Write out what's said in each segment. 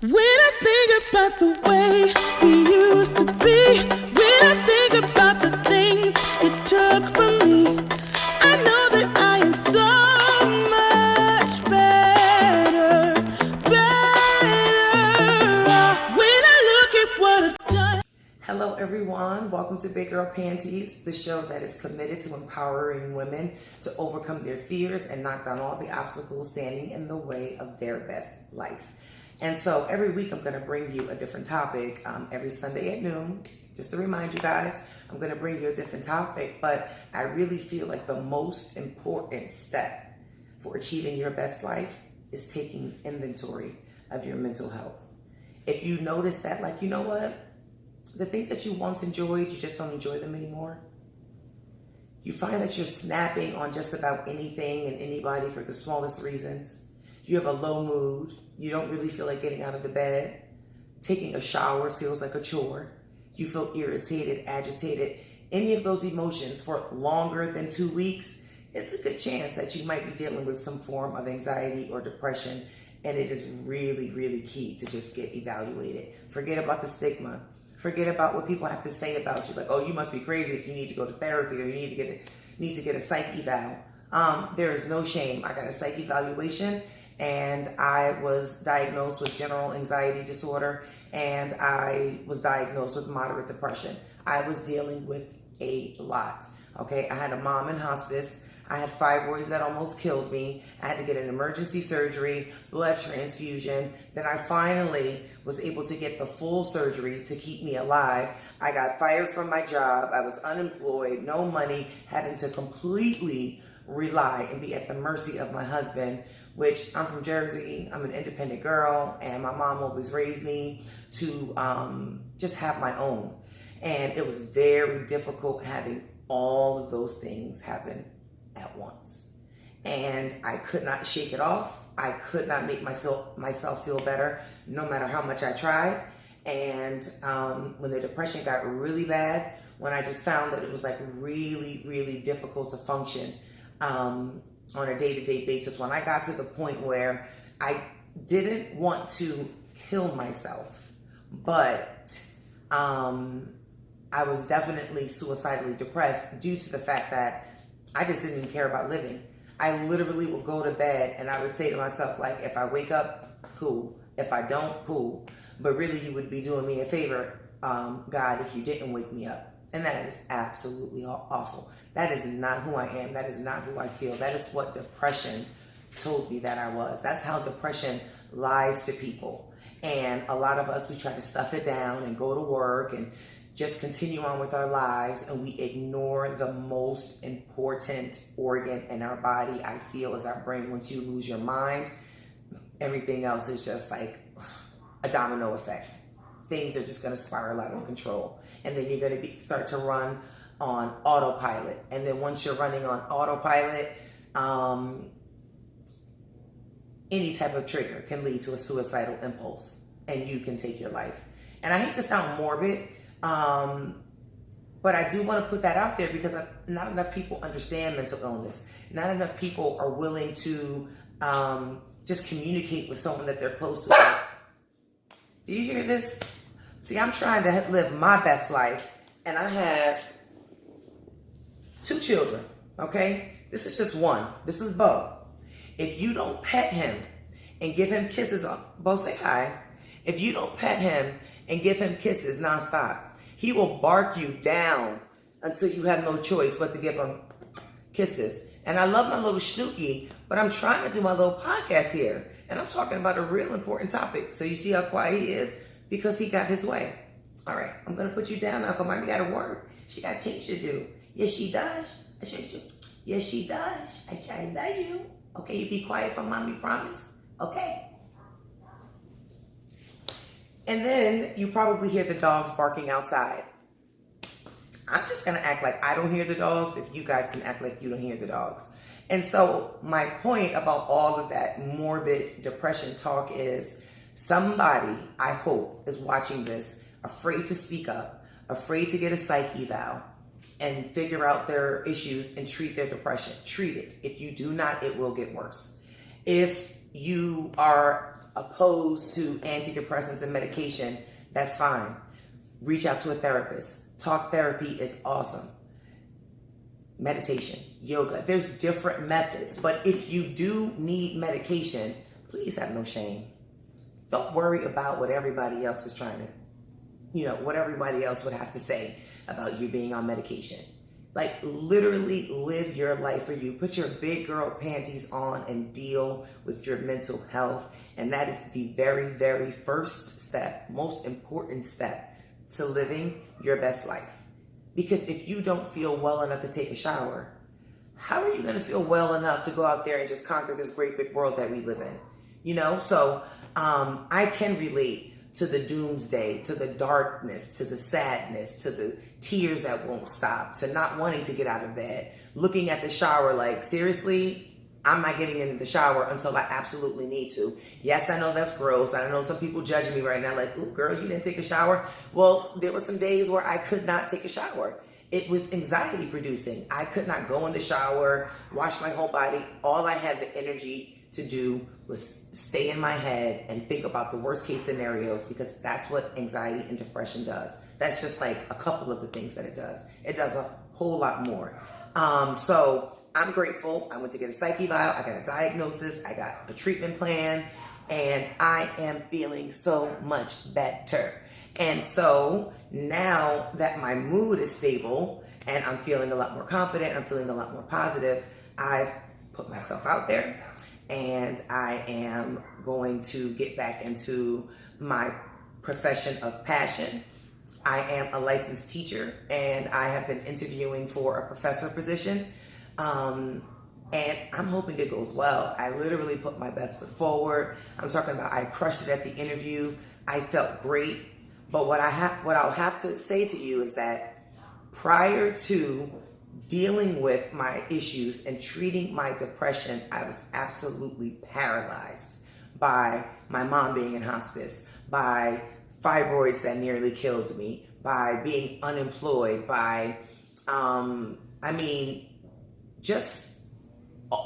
When I think about the way we used to be, when I think about the things you took from me, I know that I am so much better. When I look at what I've done. Hello everyone, welcome to Big Girl Panties, the show that is committed to empowering women to overcome their fears and knock down all the obstacles standing in the way of their best life. And so every week I'm going to bring you a different topic every Sunday at noon. Just to remind you guys, I'm going to bring you a different topic, but I really feel like the most important step for achieving your best life is taking inventory of your mental health. If you notice that, like, you know what? The things that you once enjoyed, you just don't enjoy them anymore. You find that you're snapping on just about anything and anybody for the smallest reasons. You have a low mood. You don't really feel like getting out of the bed. Taking a shower feels like a chore. You feel irritated, agitated. Any of those emotions for longer than 2 weeks, it's a good chance that you might be dealing with some form of anxiety or depression. And it is really, really key to just get evaluated. Forget about the stigma. Forget about what people have to say about you. Like, oh, you must be crazy if you need to go to therapy or you need to get a psych eval. There is no shame. I got a psych evaluation and I was diagnosed with general anxiety disorder and I was diagnosed with moderate depression. I was dealing with a lot. Okay, I had a mom in hospice. I had fibroids that almost killed me. I had to get an emergency surgery, blood transfusion. Then I finally was able to get the full surgery to keep me alive. I got fired from my job. I was unemployed, no money, having to completely rely and be at the mercy of my husband, which I'm from Jersey. I'm an independent girl, and my mom always raised me to just have my own. And it was very difficult having all of those things happen at once. And I could not shake it off. I could not make myself feel better, no matter how much I tried. And when the depression got really bad, when I just found that it was like really, really difficult to function on a day-to-day basis, when I got to the point where I didn't want to kill myself, but I was definitely suicidally depressed due to the fact that I just didn't even care about living. I literally would go to bed and I would say to myself, like, if I wake up, cool. If I don't, cool. But really, you would be doing me a favor, God, if you didn't wake me up. And that is absolutely awful. That is not who I am. That is not who I feel. That is what depression told me that I was. That's how depression lies to people. And a lot of us, we try to stuff it down and go to work and just continue on with our lives, and we ignore the most important organ in our body, I feel, is our brain. Once you lose your mind, everything else is just like a domino effect. Things are just going to spiral out of control. And then you're going to start to run on autopilot. And then once you're running on autopilot, any type of trigger can lead to a suicidal impulse, and you can take your life. And I hate to sound morbid, but I do want to put that out there because not enough people understand mental illness. Not enough people are willing to just communicate with someone that they're close to. Like, do you hear this? See, I'm trying to live my best life, and I have 2 children, okay? This is just one. This is Bo. If you don't pet him and give him kisses, Bo, say hi. If you don't pet him and give him kisses nonstop, he will bark you down until you have no choice but to give him kisses. And I love my little Snooky, but I'm trying to do my little podcast here. And I'm talking about a real important topic. So you see how quiet he is? Because he got his way. All right, I'm going to put you down now because mommy got to work. She got things to do. Yes, she does. I said, yes, she does. I love you. Okay, you be quiet for mommy, promise? Okay. And then you probably hear the dogs barking outside. I'm just going to act like I don't hear the dogs if you guys can act like you don't hear the dogs. And so my point about all of that morbid depression talk is somebody, I hope, is watching this, afraid to speak up, afraid to get a psych eval and figure out their issues and treat their depression. Treat it. If you do not, it will get worse. If you are opposed to antidepressants and medication, that's fine. Reach out to a therapist. Talk therapy is awesome. Meditation, yoga, there's different methods. But if you do need medication, please have no shame. Don't worry about what everybody else is trying to, what everybody else would have to say about you being on medication. Like, literally live your life for you. Put your big girl panties on and deal with your mental health. And that is the very, very first step, most important step to living your best life. Because if you don't feel well enough to take a shower, how are you going to feel well enough to go out there and just conquer this great big world that we live in? So I can relate to the doomsday, to the darkness, to the sadness, to the tears that won't stop, to not wanting to get out of bed, looking at the shower like, seriously, I'm not getting into the shower until I absolutely need to. Yes, I know that's gross. I know some people judging me right now like, ooh, girl, you didn't take a shower. Well, there were some days where I could not take a shower. It was anxiety producing. I could not go in the shower, wash my whole body. All I had the energy to do was stay in my head and think about the worst case scenarios, because that's what anxiety and depression does. That's just like a couple of the things that it does. It does a whole lot more. So I'm grateful. I went to get a psych eval. I got a diagnosis. I got a treatment plan, and I am feeling so much better. And so now that my mood is stable and I'm feeling a lot more confident, I'm feeling a lot more positive, I've put myself out there, and I am going to get back into my profession of passion. I am a licensed teacher, and I have been interviewing for a professor position. And I'm hoping it goes well. I literally put my best foot forward. I'm talking about I crushed it at the interview. I felt great. But what I'll have to say to you is that prior to dealing with my issues and treating my depression, I was absolutely paralyzed by my mom being in hospice, by fibroids that nearly killed me, by being unemployed, by, just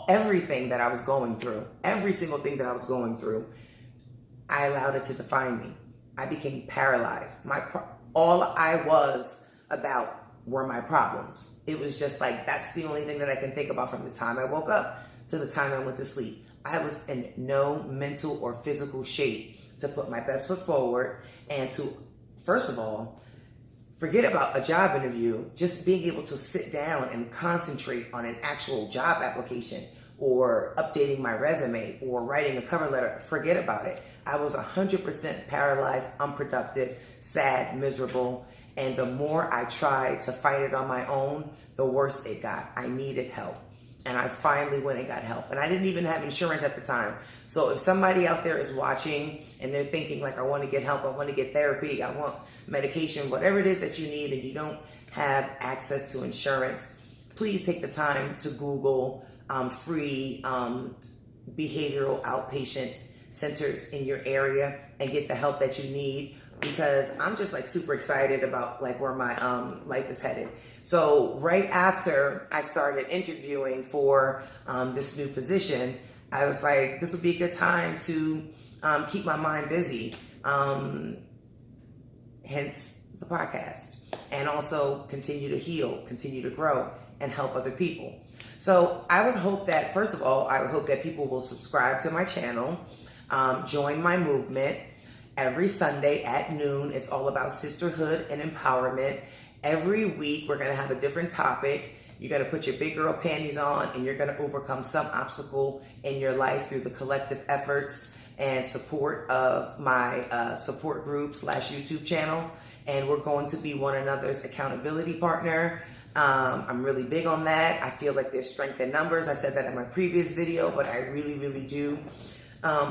everything that I was going through, every single thing that I was going through, I allowed it to define me. I became paralyzed. All I was about were my problems. It was just like, that's the only thing that I can think about from the time I woke up to the time I went to sleep. I was in no mental or physical shape to put my best foot forward and to, first of all, forget about a job interview, just being able to sit down and concentrate on an actual job application or updating my resume or writing a cover letter. Forget about it. I was 100% paralyzed, unproductive, sad, miserable. And the more I tried to fight it on my own, the worse it got. I needed help. And I finally went and got help. And I didn't even have insurance at the time. So if somebody out there is watching and they're thinking like, I want to get help, I want to get therapy, I want medication, whatever it is that you need, and you don't have access to insurance, please take the time to Google free behavioral outpatient centers in your area and get the help that you need, because I'm just like super excited about like where my life is headed. So right after I started interviewing for this new position, I was like, this would be a good time to keep my mind busy, hence the podcast, and also continue to heal, continue to grow, and help other people. So I would hope that, first of all, I would hope that people will subscribe to my channel, join my movement. Every Sunday at noon, it's all about sisterhood and empowerment. Every week, we're going to have a different topic. You're going to put your big girl panties on, and you're going to overcome some obstacle in your life through the collective efforts and support of my support group / YouTube channel. And we're going to be one another's accountability partner. I'm really big on that. I feel like there's strength in numbers. I said that in my previous video, but I really, really do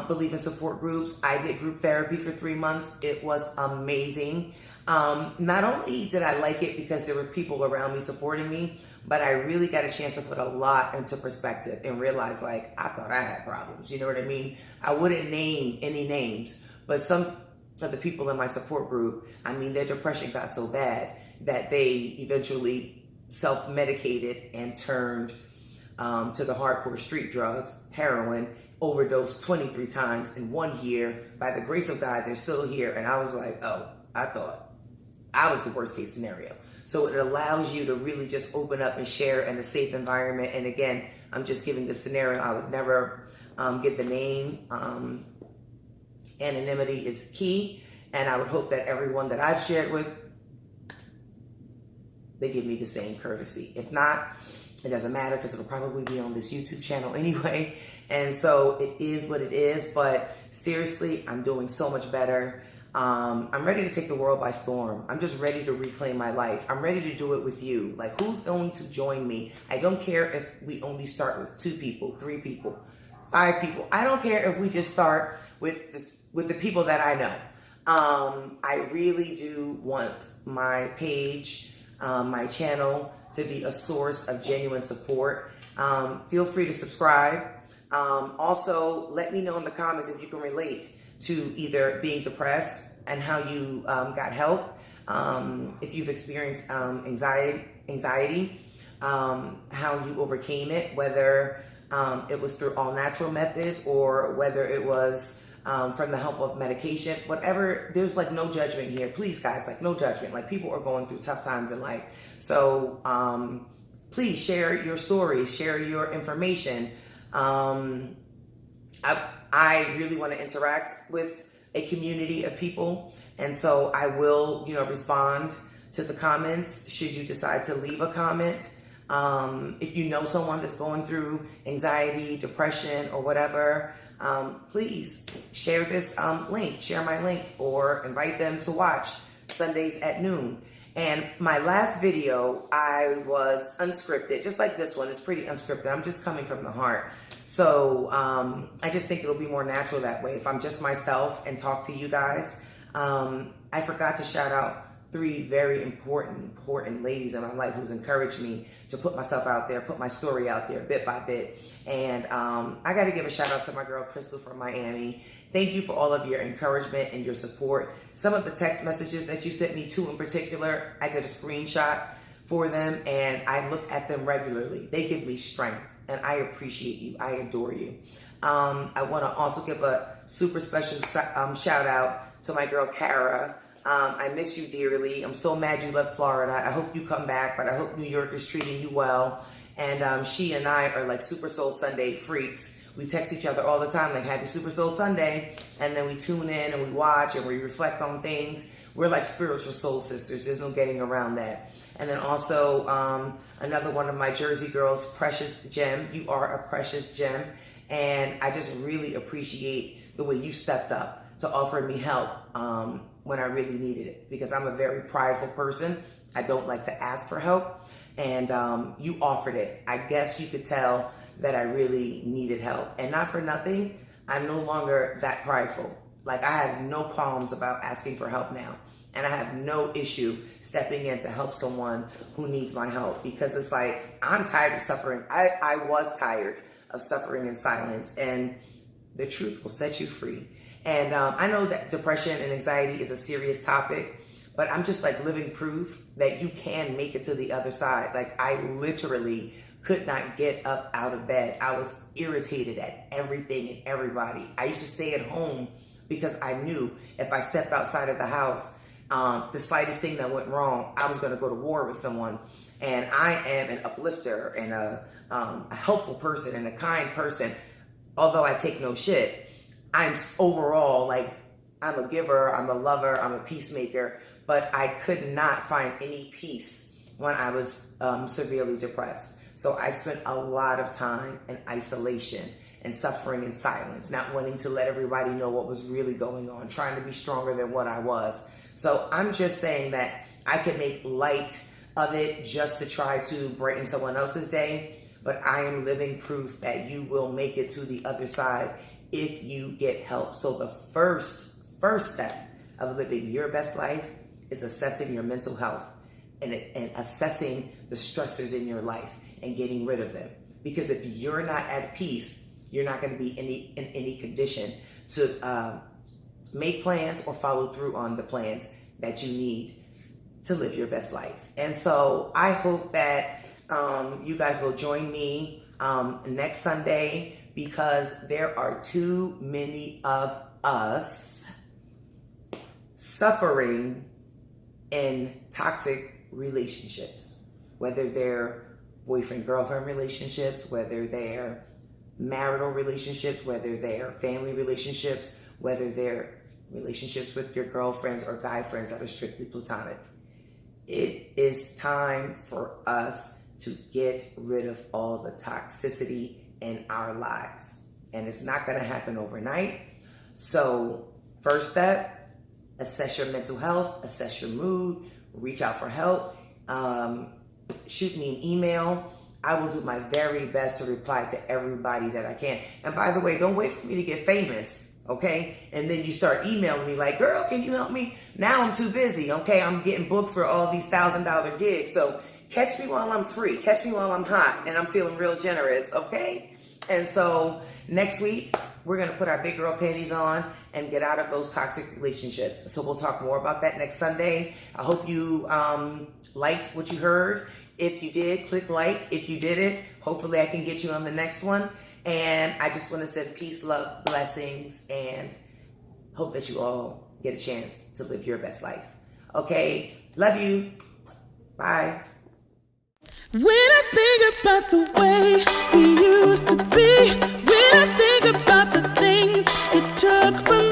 believe in support groups. I did group therapy for 3 months. It was amazing. Not only did I like it because there were people around me supporting me, but I really got a chance to put a lot into perspective and realize, like, I thought I had problems. You know what I mean? I wouldn't name any names, but some of the people in my support group, I mean, their depression got so bad that they eventually self-medicated and turned to the hardcore street drugs, heroin, overdosed 23 times in 1 year. By the grace of God, they're still here. And I was like, oh, I thought I was the worst case scenario. So it allows you to really just open up and share in a safe environment. And again, I'm just giving the scenario. I would never get the name. Anonymity is key. And I would hope that everyone that I've shared with, they give me the same courtesy. If not, it doesn't matter because it'll probably be on this YouTube channel anyway. And so it is what it is. But seriously, I'm doing so much better. I'm ready to take the world by storm. I'm just ready to reclaim my life. I'm ready to do it with you. Like, who's going to join me? I don't care if we only start with 2 people, 3 people, 5 people. I don't care if we just start with the people that I know. I really do want my page, my channel to be a source of genuine support. Feel free to subscribe. Also, let me know in the comments if you can relate to either being depressed and how you got help. If you've experienced anxiety, how you overcame it, whether it was through all natural methods or whether it was from the help of medication, whatever. There's like no judgment here. Please, guys, like no judgment. Like, people are going through tough times in life. So please share your stories, share your information. I really want to interact with a community of people. And so I will, respond to the comments should you decide to leave a comment. If you know someone that's going through anxiety, depression, or whatever, please share this link, share my link, or invite them to watch Sundays at noon. And my last video, I was unscripted, just like this one. It's pretty unscripted. I'm just coming from the heart. So I just think it'll be more natural that way. If I'm just myself and talk to you guys. I forgot to shout out 3 very important ladies in my life who's encouraged me to put myself out there, put my story out there bit by bit. And I got to give a shout out to my girl Crystal from Miami. Thank you for all of your encouragement and your support. Some of the text messages that you sent me, 2 in particular, I did a screenshot for them and I look at them regularly. They give me strength and I appreciate you. I adore you. I want to also give a super special shout out to my girl Kara. I miss you dearly. I'm so mad you left Florida. I hope you come back, but I hope New York is treating you well. And she and I are like Super Soul Sunday freaks. We text each other all the time, like Happy Super Soul Sunday. And then we tune in and we watch and we reflect on things. We're like spiritual soul sisters. There's no getting around that. And then also another one of my Jersey girls, Precious Gem. You are a precious gem. And I just really appreciate the way you stepped up to offer me help when I really needed it. Because I'm a very prideful person. I don't like to ask for help. And you offered it. I guess you could tell that I really needed help. And not for nothing, I'm no longer that prideful. Like, I have no qualms about asking for help now. And I have no issue stepping in to help someone who needs my help. Because it's like, I'm tired of suffering. I was tired of suffering in silence. And the truth will set you free. And I know that depression and anxiety is a serious topic. But I'm just like living proof that you can make it to the other side. Like, I literally could not get up out of bed. I was irritated at everything and everybody. I used to stay at home because I knew if I stepped outside of the house, the slightest thing that went wrong, I was going to go to war with someone. And I am an uplifter and a helpful person and a kind person. Although I take no shit, I'm overall like, I'm a giver, I'm a lover, I'm a peacemaker. But I could not find any peace when I was severely depressed. So I spent a lot of time in isolation and suffering in silence, not wanting to let everybody know what was really going on, trying to be stronger than what I was. So I'm just saying that I could make light of it just to try to brighten someone else's day, but I am living proof that you will make it to the other side if you get help. So the first step of living your best life is assessing your mental health and assessing the stressors in your life and getting rid of them. Because if you're not at peace, you're not going to be in any condition to make plans or follow through on the plans that you need to live your best life. And so I hope that you guys will join me next Sunday. because there are too many of us suffering in toxic relationships, whether they're boyfriend-girlfriend relationships, whether they're marital relationships, whether they're family relationships, whether they're relationships with your girlfriends or guy friends that are strictly platonic. It is time for us to get rid of all the toxicity in our lives. And it's not going to happen overnight. So first step, assess your mental health, assess your mood, reach out for help, shoot me an email. I will do my very best to reply to everybody that I can. And by the way, don't wait for me to get famous, okay? And then you start emailing me like, girl, can you help me? Now I'm too busy, okay? I'm getting booked for all these $1,000 gigs. So catch me while I'm free. Catch me while I'm hot and I'm feeling real generous, okay? And so next week, we're going to put our big girl panties on and get out of those toxic relationships. So we'll talk more about that next Sunday. I hope you liked what you heard. If you did, click like. If you didn't, hopefully I can get you on the next one. And I just want to send peace, love, blessings, and hope that you all get a chance to live your best life. Okay? Love you. Bye. When I think about the way we used to be, when I think about the things it took from